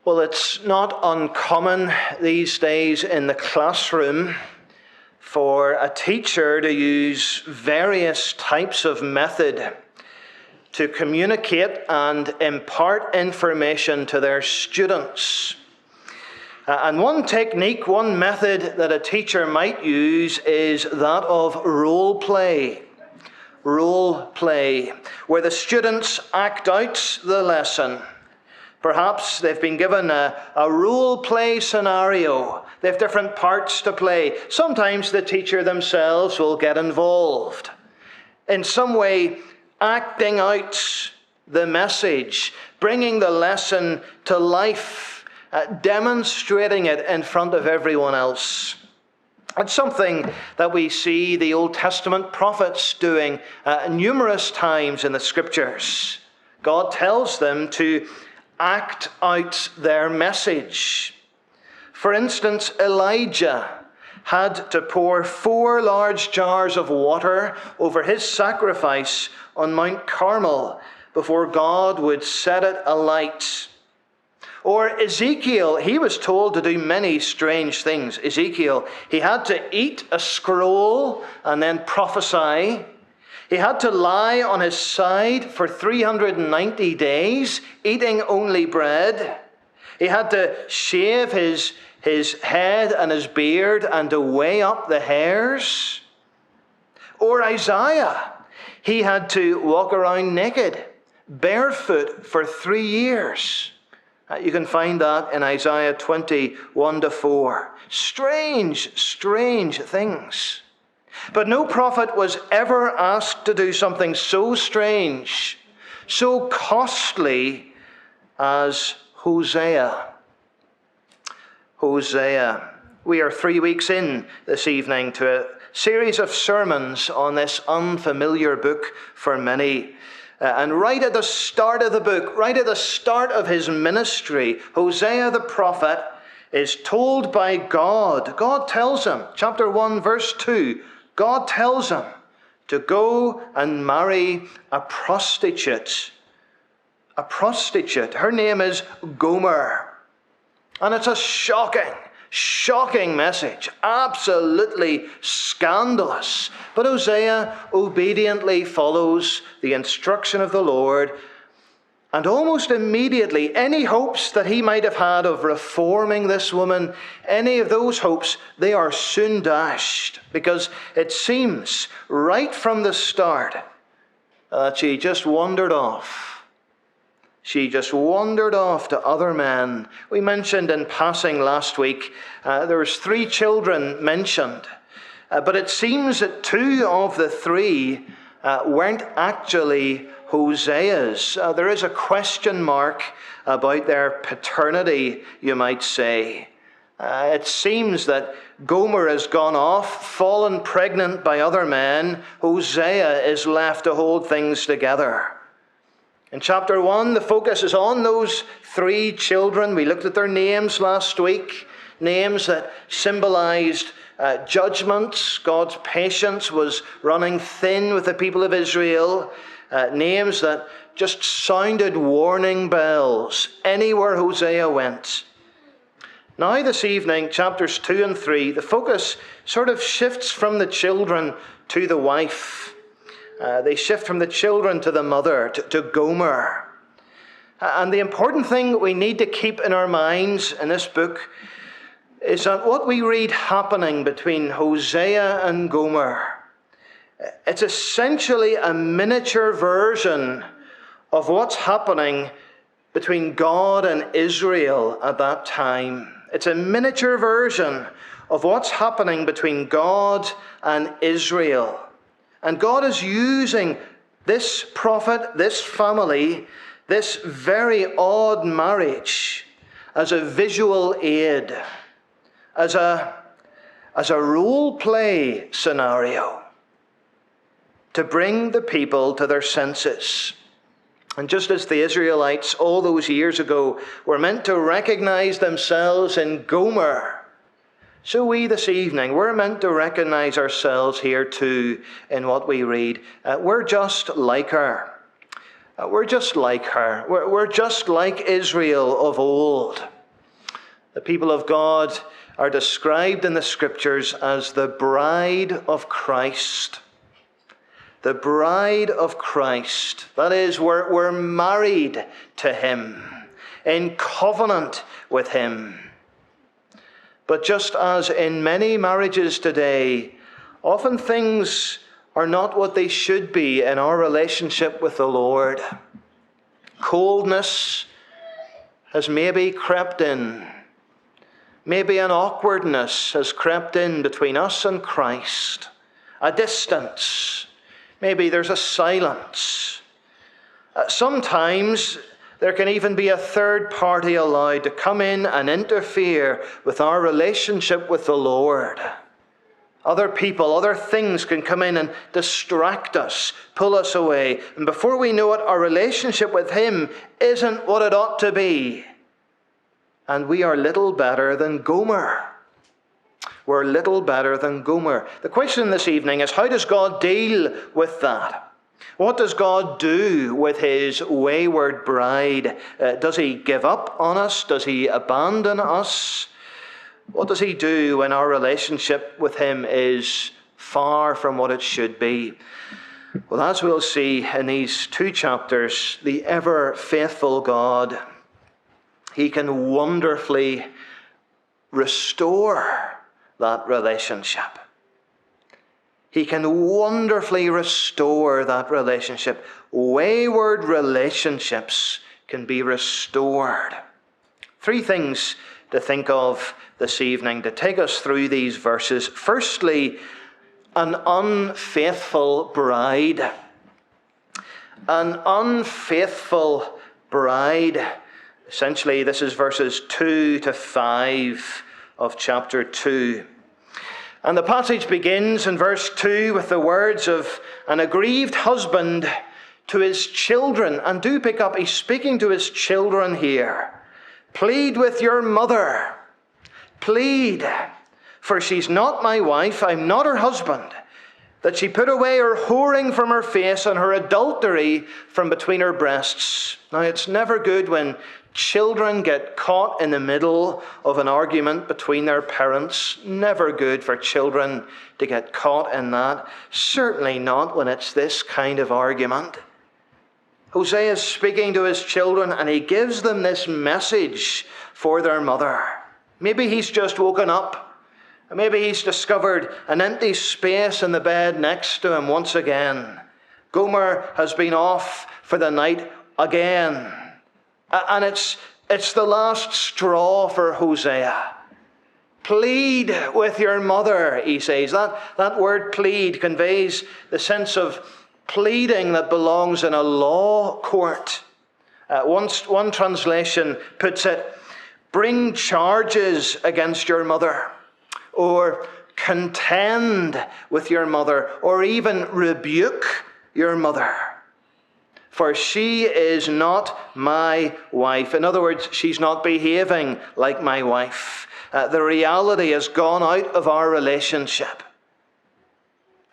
Well, it's not uncommon these days in the classroom for a teacher to use various types of method to communicate and impart information to their students. And one technique, one method that a teacher might use is that of role play. Role play, where the students act out the lesson. Perhaps they've been given a role play scenario. They have different parts to play. Sometimes the teacher themselves will get involved in some way, acting out the message, bringing the lesson to life, demonstrating it in front of everyone else. It's something that we see the Old Testament prophets doing numerous times in the Scriptures. God tells them to act out their message. For instance, Elijah had to pour 4 large jars of water over his sacrifice on Mount Carmel before God would set it alight. Or Ezekiel, he was told to do many strange things. Ezekiel, he had to eat a scroll and then prophesy. He had to lie on his side for 390 days, eating only bread. He had to shave his head and his beard and to weigh up the hairs. Or Isaiah, he had to walk around naked, barefoot for 3 years. You can find that in Isaiah 20:1-4. Strange things. But no prophet was ever asked to do something so strange, so costly as Hosea. Hosea. We are 3 weeks in this evening to a series of sermons on this unfamiliar book for many. And right at the start of the book, right at the start of his ministry, Hosea the prophet is told by God. God tells him, chapter 1, verse 2, God tells him to go and marry a prostitute. A prostitute. Her name is Gomer. And it's a shocking message. Absolutely scandalous. But Hosea obediently follows the instruction of the Lord. And almost immediately, any hopes that he might have had of reforming this woman, any of those hopes, they are soon dashed. Because it seems right from the start that she just wandered off. She just wandered off to other men. We mentioned in passing last week, there was 3 children mentioned. But it seems that 2 of the 3 weren't actually Hosea's. There is a question mark about their paternity, you might say. It seems that Gomer has gone off, fallen pregnant by other men. Hosea is left to hold things together. In chapter 1, the focus is on those 3 children. We looked at their names last week, names that symbolized judgments. God's patience was running thin with the people of Israel. Names that just sounded warning bells anywhere Hosea went. Now this evening, chapters 2 and 3, the focus sort of shifts from the children to the wife. They shift from the children to the mother, to Gomer. And the important thing we need to keep in our minds in this book is that what we read happening between Hosea and Gomer, it's essentially a miniature version of what's happening between God and Israel at that time. It's a miniature version of what's happening between God and Israel. And God is using this prophet, this family, this very odd marriage as a visual aid, as a role play scenario to bring the people to their senses. And just as the Israelites all those years ago were meant to recognize themselves in Gomer, so we this evening, we're meant to recognize ourselves here too in what we read. We're just like her. We're just like her. We're just like Israel of old. The people of God are described in the Scriptures as the bride of Christ. The bride of Christ. That is, we're married to him, in covenant with him. But just as in many marriages today, often things are not what they should be in our relationship with the Lord. Coldness has maybe crept in. Maybe an awkwardness has crept in between us and Christ. A distance. Maybe there's a silence. Sometimes there can even be a third party allowed to come in and interfere with our relationship with the Lord. Other people, other things can come in and distract us, pull us away. And before we know it, our relationship with him isn't what it ought to be. And we are little better than Gomer. We're little better than Gomer. The question this evening is, how does God deal with that? What does God do with his wayward bride? Does he give up on us? Does he abandon us? What does he do when our relationship with him is far from what it should be? Well, as we'll see in these 2 chapters, the ever faithful God, he can wonderfully restore that relationship. He can wonderfully restore that relationship. Wayward relationships can be restored. 3 things to think of this evening to take us through these verses. Firstly, an unfaithful bride. An unfaithful bride. Essentially, this is verses 2 to 5 of chapter 2. And the passage begins in verse 2 with the words of an aggrieved husband to his children. And do pick up, he's speaking to his children here. Plead with your mother. Plead, for she's not my wife, I'm not her husband, that she put away her whoring from her face and her adultery from between her breasts. Now, it's never good when children get caught in the middle of an argument between their parents. Never good for children to get caught in that. Certainly not when it's this kind of argument. Hosea is speaking to his children and he gives them this message for their mother. Maybe he's just woken up. Maybe he's discovered an empty space in the bed next to him once again. Gomer has been off for the night again. And it's the last straw for Hosea. Plead with your mother, he says. That word plead conveys the sense of pleading that belongs in a law court. One translation puts it, bring charges against your mother, or contend with your mother, or even rebuke your mother. For she is not my wife. In other words, she's not behaving like my wife. The reality has gone out of our relationship.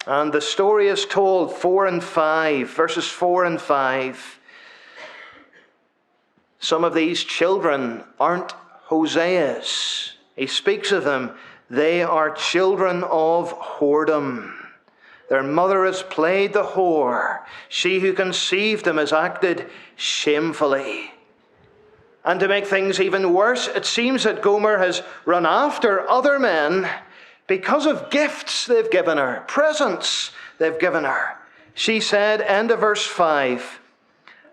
And the story is told, 4 and 5, verses 4 and 5. Some of these children aren't Hosea's. He speaks of them. They are children of whoredom. Their mother has played the whore. She who conceived them has acted shamefully. And to make things even worse, it seems that Gomer has run after other men because of gifts they've given her, presents they've given her. She said, end of verse 5,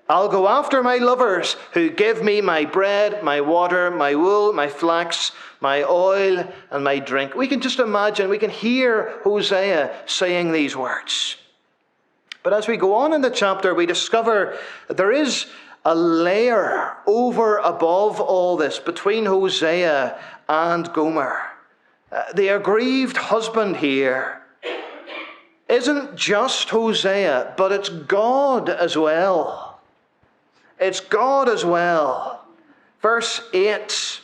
I'll go after my lovers who give me my bread, my water, my wool, my flax, my oil, and my drink. We can just imagine, we can hear Hosea saying these words. But as we go on in the chapter, we discover that there is a layer over above all this between Hosea and Gomer. The aggrieved husband here isn't just Hosea, but it's God as well. It's God as well. Verse 8,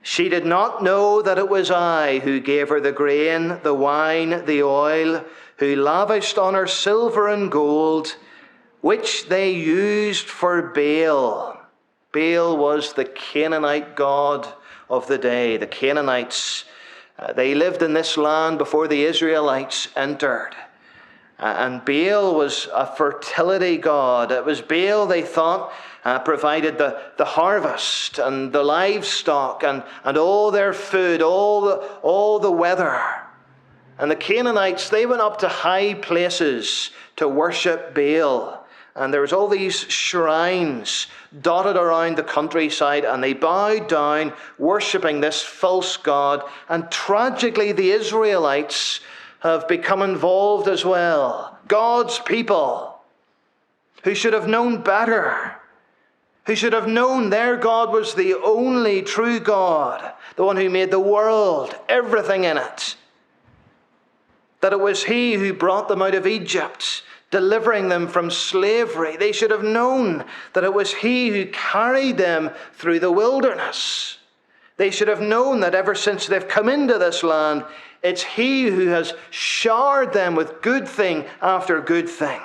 she did not know that it was I who gave her the grain, the wine, the oil, who lavished on her silver and gold, which they used for Baal. Baal was the Canaanite god of the day. The Canaanites, they lived in this land before the Israelites entered. And Baal was a fertility god. It was Baal, they thought, provided the harvest and the livestock and all their food, all the weather. And the Canaanites, they went up to high places to worship Baal. And there was all these shrines dotted around the countryside, and they bowed down, worshipping this false god. And tragically, the Israelites have become involved as well. God's people, who should have known better, who should have known their God was the only true God, the one who made the world, everything in it. That it was He who brought them out of Egypt, delivering them from slavery. They should have known that it was He who carried them through the wilderness. They should have known that ever since they've come into this land, it's He who has showered them with good thing after good thing.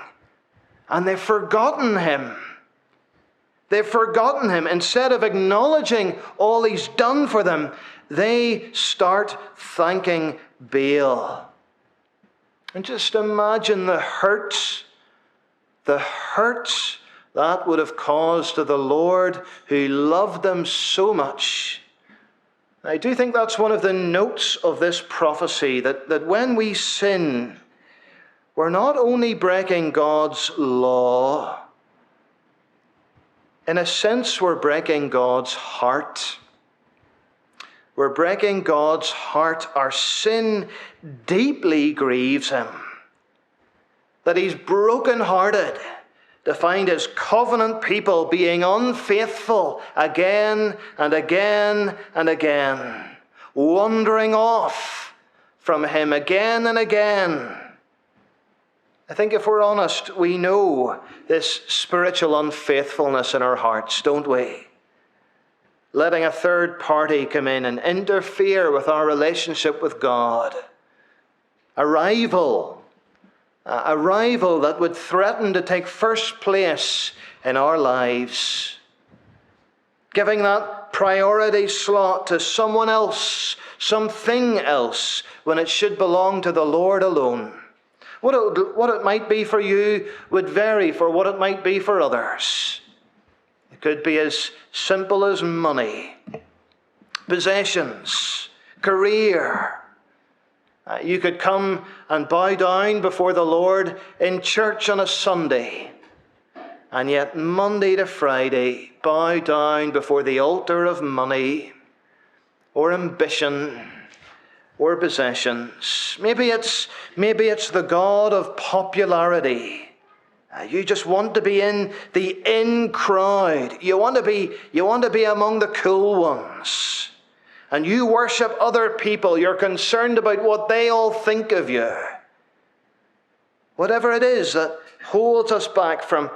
And they've forgotten Him. They've forgotten Him. Instead of acknowledging all He's done for them, they start thanking Baal. And just imagine the hurt that would have caused to the Lord who loved them so much. I do think that's one of the notes of this prophecy, that when we sin, we're not only breaking God's law, in a sense we're breaking God's heart. We're breaking God's heart. Our sin deeply grieves Him. That He's broken-hearted to find His covenant people being unfaithful again and again and again, wandering off from Him again and again. I think if we're honest, we know this spiritual unfaithfulness in our hearts, don't we? Letting a third party come in and interfere with our relationship with God. A rival that would threaten to take first place in our lives. Giving that priority slot to someone else, something else, when it should belong to the Lord alone. What it might be for you would vary for what it might be for others. It could be as simple as money, possessions, career. You could come and bow down before the Lord in church on a Sunday, and yet Monday to Friday bow down before the altar of money or ambition or possessions. Maybe it's the God of popularity. You just want to be in the in crowd. You want to be among the cool ones. And you worship other people. You're concerned about what they all think of you. Whatever it is that holds us back from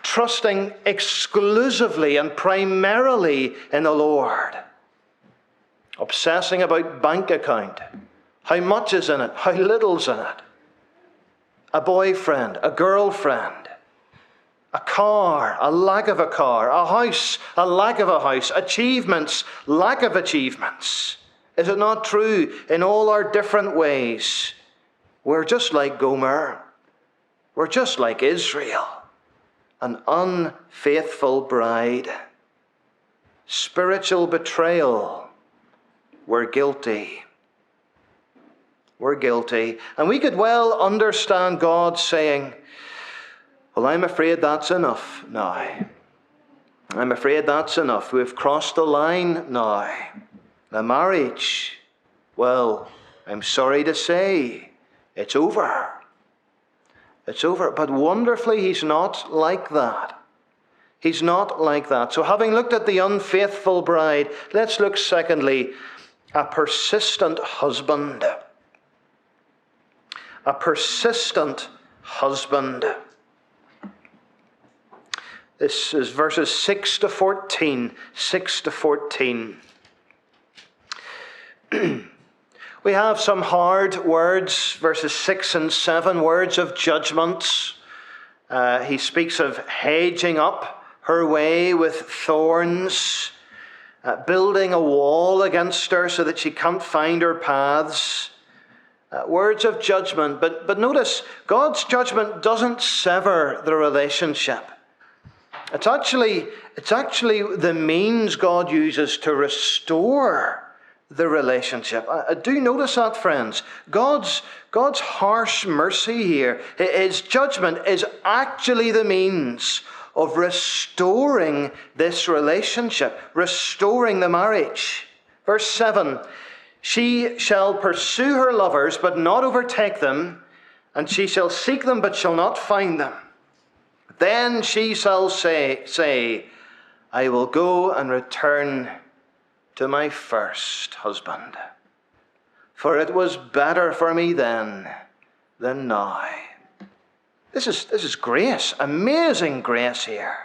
trusting exclusively and primarily in the Lord. Obsessing about bank account. How much is in it? How little's in it? A boyfriend, a girlfriend, a car, a lack of a car, a house, a lack of a house, achievements, lack of achievements. Is it not true in all our different ways? We're just like Gomer. We're just like Israel, an unfaithful bride. Spiritual betrayal. We're guilty. We're guilty. And we could well understand God saying, well, I'm afraid that's enough now. I'm afraid that's enough. We've crossed the line now. The marriage, well, I'm sorry to say, it's over. It's over. But wonderfully, He's not like that. He's not like that. So having looked at the unfaithful bride, let's look secondly, a persistent husband. A persistent husband. This is verses 6 to 14. 6 to 14. We have some hard words, verses 6 and 7, words of judgments. He speaks of hedging up her way with thorns, building a wall against her so that she can't find her paths. Words of judgment, but notice, God's judgment doesn't sever the relationship. It's actually the means God uses to restore the relationship. Do notice that, friends. God's harsh mercy here, his judgment, is actually the means of restoring this relationship, restoring the marriage. Verse 7, she shall pursue her lovers, but not overtake them, and she shall seek them, but shall not find them. Then she shall say, I will go and return to my first husband. For it was better for me then than now. This is grace, amazing grace here.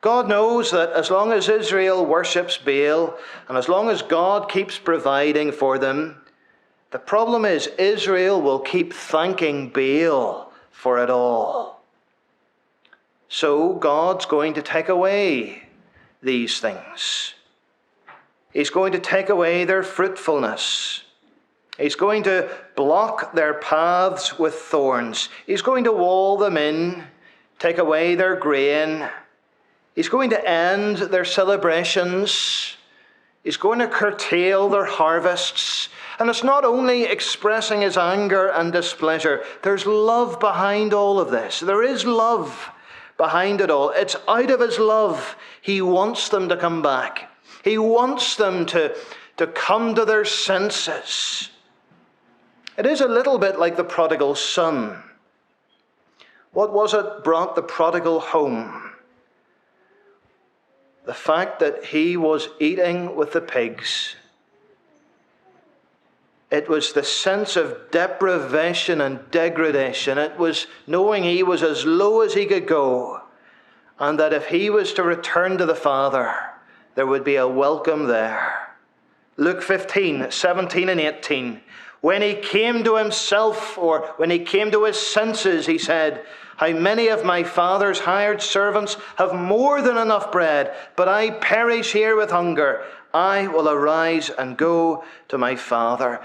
God knows that as long as Israel worships Baal, and as long as God keeps providing for them, the problem is Israel will keep thanking Baal for it all. So God's going to take away these things. He's going to take away their fruitfulness. He's going to block their paths with thorns. He's going to wall them in, take away their grain. He's going to end their celebrations. He's going to curtail their harvests. And it's not only expressing his anger and displeasure. There's love behind all of this. There is love behind it all. It's out of his love he wants them to come back. He wants them to come to their senses. It is a little bit like the prodigal son. What was it brought the prodigal home? The fact that he was eating with the pigs. It was the sense of deprivation and degradation. It was knowing he was as low as he could go, and that if he was to return to the Father, there would be a welcome there. Luke 15, 17 and 18. When he came to himself, or when he came to his senses, he said, how many of my father's hired servants have more than enough bread, but I perish here with hunger. I will arise and go to my father.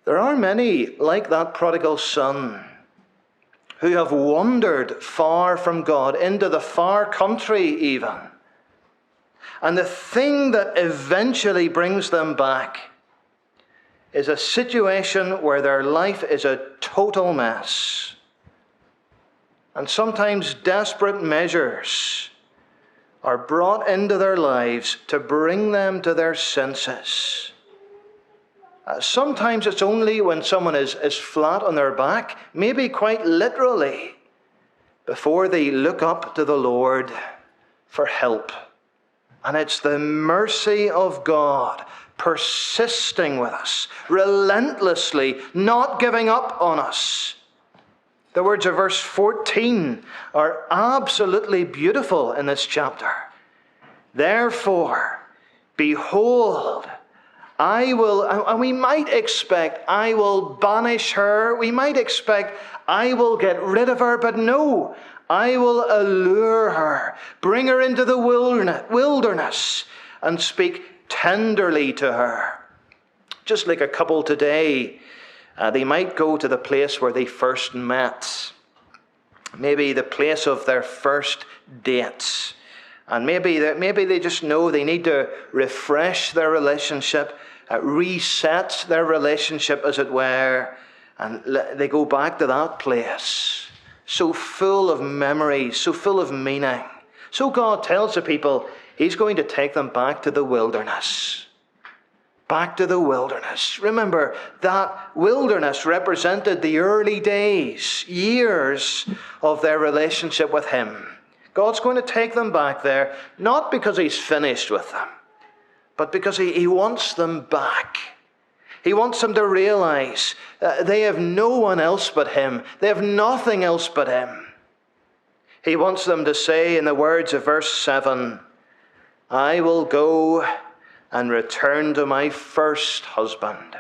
There are many like that prodigal son who have wandered far from God, into the far country even. And the thing that eventually brings them back is a situation where their life is a total mess. And sometimes desperate measures are brought into their lives to bring them to their senses. Sometimes it's only when someone is flat on their back, maybe quite literally, before they look up to the Lord for help. And it's the mercy of God persisting with us, relentlessly not giving up on us. The words of verse 14 are absolutely beautiful in this chapter. Therefore, behold, I will, and we might expect, I will banish her. We might expect, I will get rid of her, but no, I will allure her, bring her into the wilderness, and speak tenderly to her. Just like a couple today, they might go to the place where they first met, maybe the place of their first dates. And maybe they just know they need to refresh their relationship, reset their relationship, as it were, and they go back to that place, so full of memories, so full of meaning. So God tells the people he's going to take them back to the wilderness. Back to the wilderness. Remember, that wilderness represented the early days, years of their relationship with him. God's going to take them back there, not because he's finished with them, but because he wants them back. He wants them to realize they have no one else but him. They have nothing else but him. He wants them to say, in the words of verse 7, I will go and return to my first husband,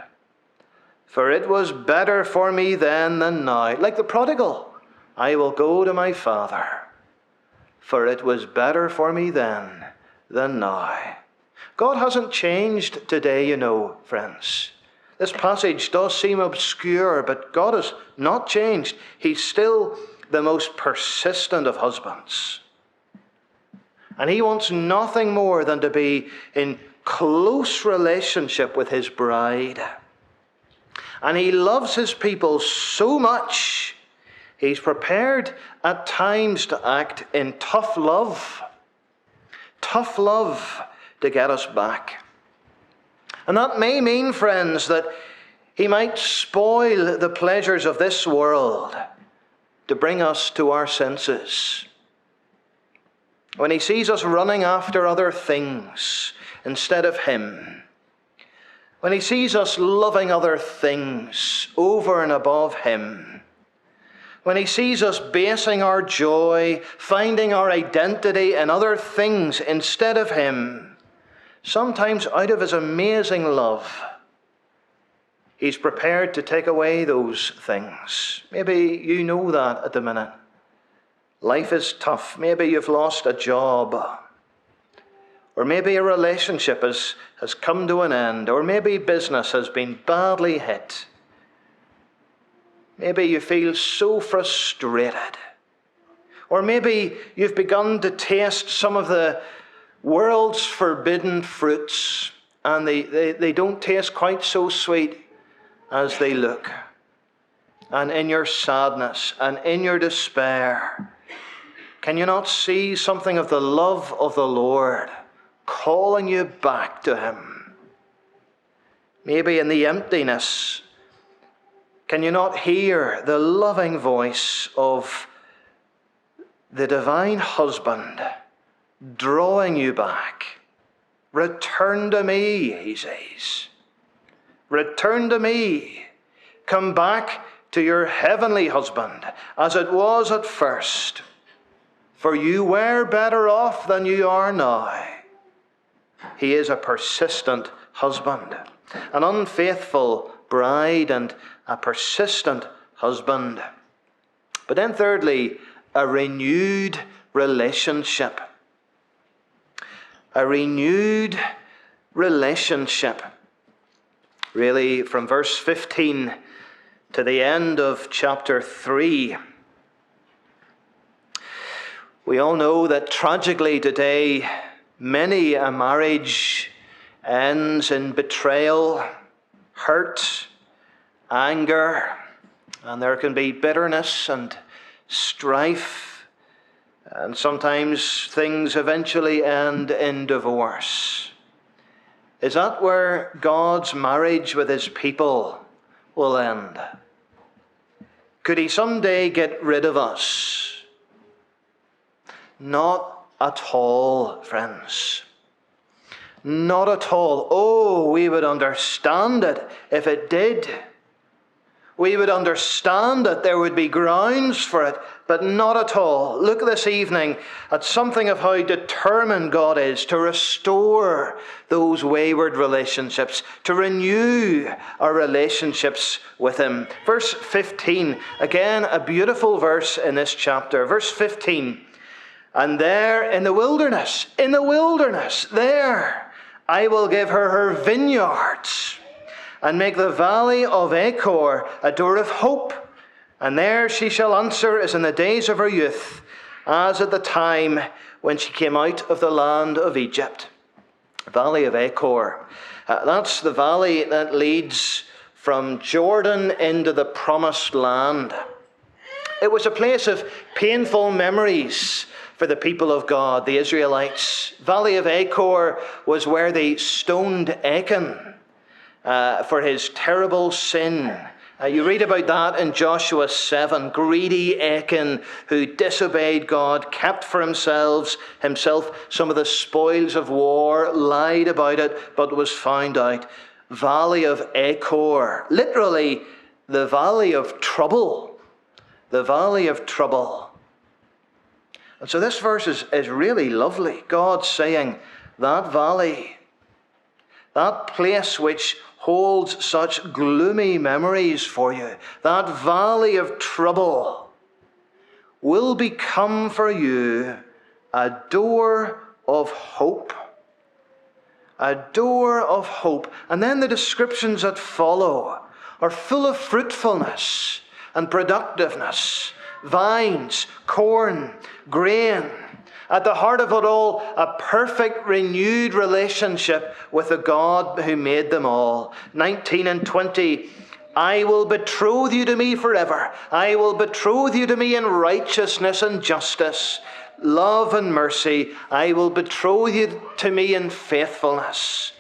for it was better for me then than now. Like the prodigal, I will go to my father. for it was better for me then than now. God hasn't changed today, you know, friends. This passage does seem obscure, but God has not changed. He's still the most persistent of husbands. And he wants nothing more than to be in close relationship with his bride. And he loves his people so much, he's prepared at times to act in tough love to get us back. And that may mean, friends, that he might spoil the pleasures of this world to bring us to our senses. When he sees us running after other things instead of him, when he sees us loving other things over and above him, when he sees us basing our joy, finding our identity in other things instead of him, sometimes out of his amazing love, he's prepared to take away those things. Maybe you know that at the minute. Life is tough. Maybe you've lost a job. Or maybe a relationship has come to an end. Or maybe business has been badly hit. Maybe you feel so frustrated. Or maybe you've begun to taste some of the world's forbidden fruits, and they don't taste quite so sweet as they look. And in your sadness and in your despair, can you not see something of the love of the Lord calling you back to him? Maybe in the emptiness, can you not hear the loving voice of the divine husband drawing you back? Return to me, he says. Return to me. Come back to your heavenly husband, as it was at first. For you were better off than you are now. He is a persistent husband, an unfaithful bride, and a persistent husband. But then thirdly, a renewed relationship. A renewed relationship. Really, from verse 15 to the end of chapter 3. We all know that tragically today, many a marriage ends in betrayal, hurt, anger, and there can be bitterness and strife, and sometimes things eventually end in divorce. Is that where God's marriage with his people will end? Could he someday get rid of us? Not at all, friends. Not at all. Oh, we would understand it if it did. We would understand that there would be grounds for it, but not at all. Look this evening at something of how determined God is to restore those wayward relationships, to renew our relationships with him. Verse 15, again, a beautiful verse in this chapter. Verse 15, and there in the wilderness, there I will give her vineyards, and make the valley of Achor a door of hope. And there she shall answer as in the days of her youth, as at the time when she came out of the land of Egypt. Valley of Achor. That's the valley that leads from Jordan into the promised land. It was a place of painful memories for the people of God, the Israelites. Valley of Achor was where they stoned Achan for his terrible sin. You read about that in Joshua 7. Greedy Achan, who disobeyed God, kept for himself some of the spoils of war, lied about it, but was found out. Valley of Achor. Literally, the valley of trouble. The valley of trouble. And so this verse is really lovely. God saying, that valley, that place which holds such gloomy memories for you, that valley of trouble will become for you a door of hope. A door of hope. And then the descriptions that follow are full of fruitfulness and productiveness. Vines, corn, grain. At the heart of it all, a perfect renewed relationship with the God who made them all. 19 and 20. I will betroth you to me forever. I will betroth you to me in righteousness and justice, love and mercy. I will betroth you to me in faithfulness.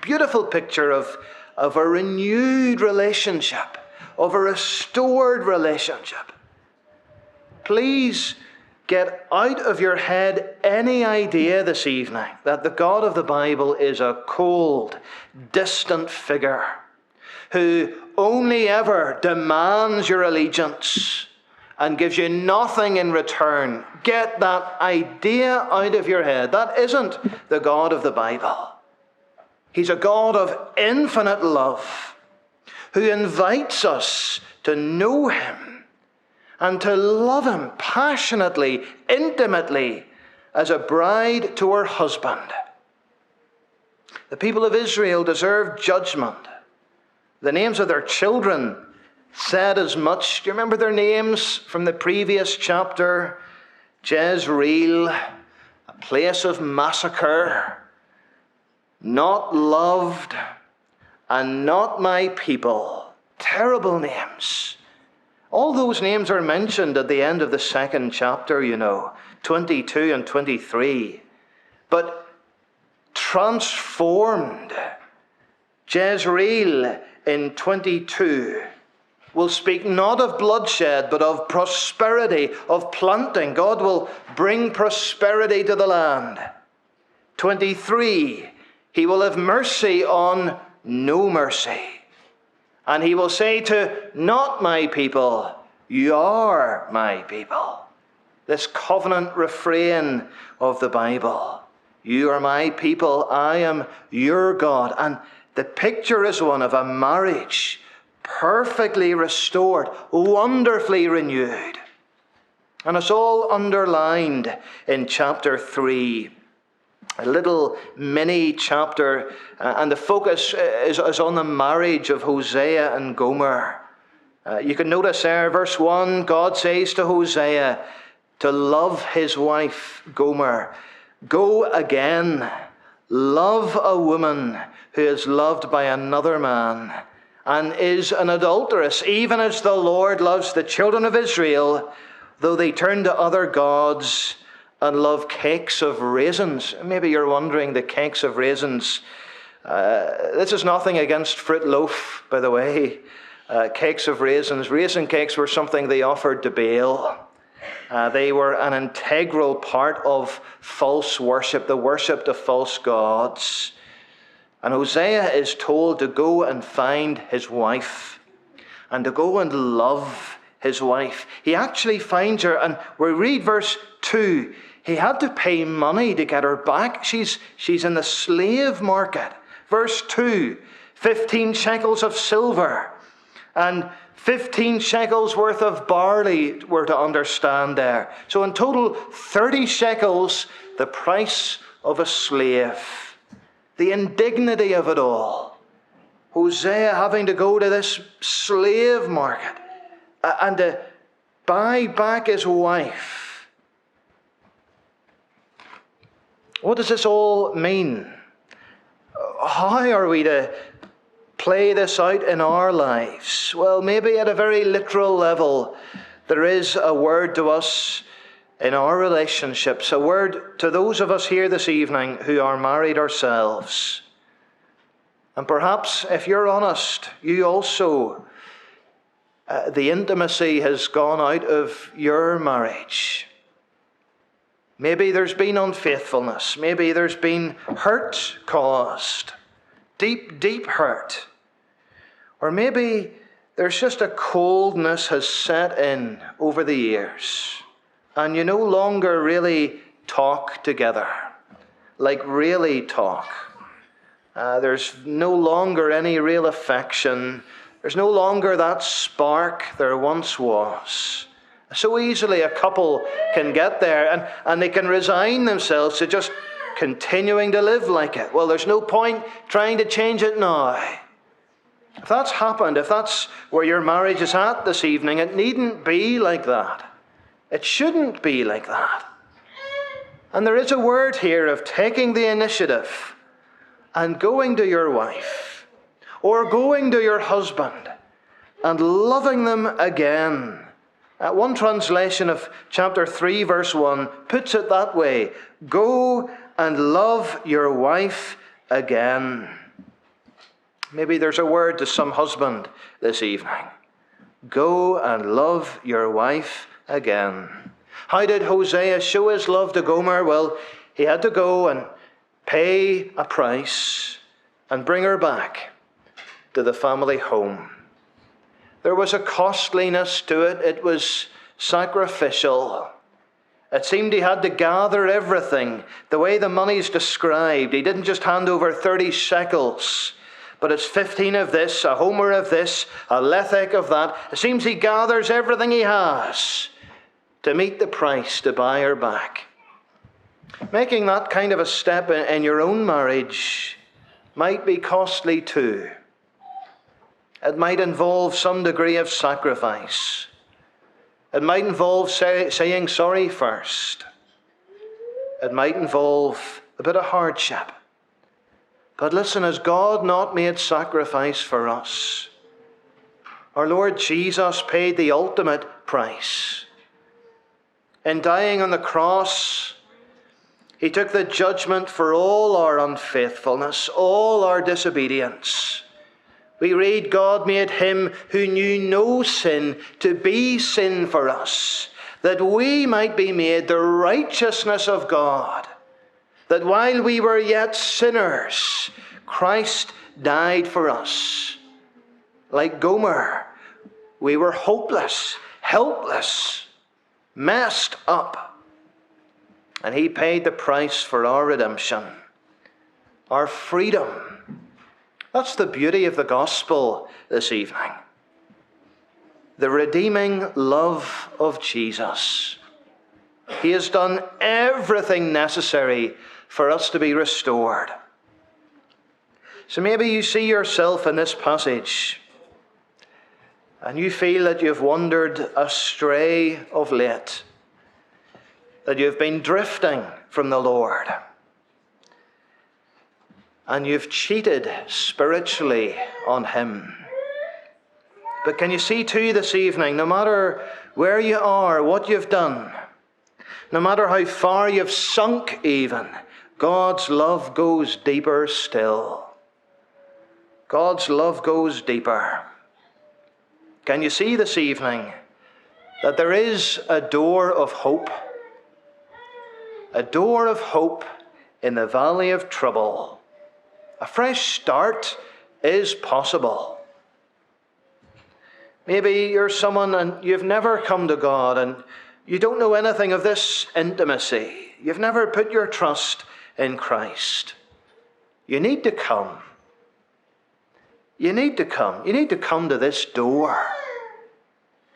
Beautiful picture of a renewed relationship, of a restored relationship. Please get out of your head any idea this evening that the God of the Bible is a cold, distant figure who only ever demands your allegiance and gives you nothing in return. Get that idea out of your head. That isn't the God of the Bible. He's a God of infinite love who invites us to know him and to love him passionately, intimately, as a bride to her husband. The people of Israel deserve judgment. The names of their children said as much. Do you remember their names from the previous chapter? Jezreel, a place of massacre, not loved, and not my people. Terrible names. All those names are mentioned at the end of the second chapter, 22 and 23. But transformed. Jezreel in 22 will speak not of bloodshed, but of prosperity, of planting. God will bring prosperity to the land. 23, he will have mercy on no mercy. And he will say to not my people, you are my people. This covenant refrain of the Bible. You are my people, I am your God. And the picture is one of a marriage perfectly restored, wonderfully renewed. And it's all underlined in chapter 3. A little mini chapter, and the focus is on the marriage of Hosea and Gomer. You can notice there, verse 1, God says to Hosea to love his wife Gomer. Go again, love a woman who is loved by another man and is an adulteress, even as the Lord loves the children of Israel, though they turn to other gods and love cakes of raisins. Maybe you're wondering, the cakes of raisins. This is nothing against Fruit Loaf, by the way. Cakes of raisins. Raisin cakes were something they offered to Baal. They were an integral part of false worship, the worship of false gods. And Hosea is told to go and find his wife and to go and love his wife. He actually finds her, and we read verse 2. He had to pay money to get her back. She's in the slave market. Verse 2, 15 shekels of silver and 15 shekels worth of barley were to understand there. So in total, 30 shekels, the price of a slave. The indignity of it all. Hosea having to go to this slave market and to buy back his wife. What does this all mean? How are we to play this out in our lives? Well, maybe at a very literal level, there is a word to us in our relationships, a word to those of us here this evening who are married ourselves. And perhaps, if you're honest, you also, the intimacy has gone out of your marriage. Maybe there's been unfaithfulness. Maybe there's been hurt caused. Deep, deep hurt. Or maybe there's just a coldness has set in over the years. And you no longer really talk together. Like really talk. There's no longer any real affection. There's no longer that spark there once was. So easily a couple can get there and they can resign themselves to just continuing to live like it. Well, there's no point trying to change it now. If that's happened, if that's where your marriage is at this evening, it needn't be like that. It shouldn't be like that. And there is a word here of taking the initiative and going to your wife or going to your husband and loving them again. One translation of chapter 3, verse 1 puts it that way: go and love your wife again. Maybe there's a word to some husband this evening. Go and love your wife again. How did Hosea show his love to Gomer? Well, he had to go and pay a price and bring her back to the family home. There was a costliness to it. It was sacrificial. It seemed he had to gather everything. The way the money's described, he didn't just hand over 30 shekels, but it's 15 of this, a homer of this, a lethek of that. It seems he gathers everything he has to meet the price to buy her back. Making that kind of a step in your own marriage might be costly too. It might involve some degree of sacrifice. It might involve saying sorry first. It might involve a bit of hardship. But listen, has God not made sacrifice for us? Our Lord Jesus paid the ultimate price. In dying on the cross, he took the judgment for all our unfaithfulness, all our disobedience. We read, God made him who knew no sin to be sin for us, that we might be made the righteousness of God. That while we were yet sinners, Christ died for us. Like Gomer, we were hopeless, helpless, messed up. And he paid the price for our redemption, our freedom. That's the beauty of the gospel this evening. The redeeming love of Jesus. He has done everything necessary for us to be restored. So maybe you see yourself in this passage and you feel that you've wandered astray of late, that you've been drifting from the Lord, and you've cheated spiritually on him. But can you see too this evening, no matter where you are, what you've done, no matter how far you've sunk even, God's love goes deeper still. God's love goes deeper. Can you see this evening that there is a door of hope? A door of hope in the valley of trouble. A fresh start is possible. Maybe you're someone and you've never come to God and you don't know anything of this intimacy. You've never put your trust in Christ. You need to come. You need to come. You need to come to this door.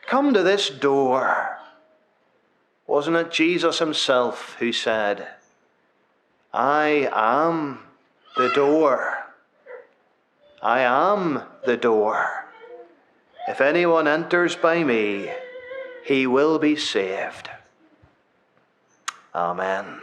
Come to this door. Wasn't it Jesus himself who said, I am the door. I am the door. If anyone enters by me, he will be saved. Amen.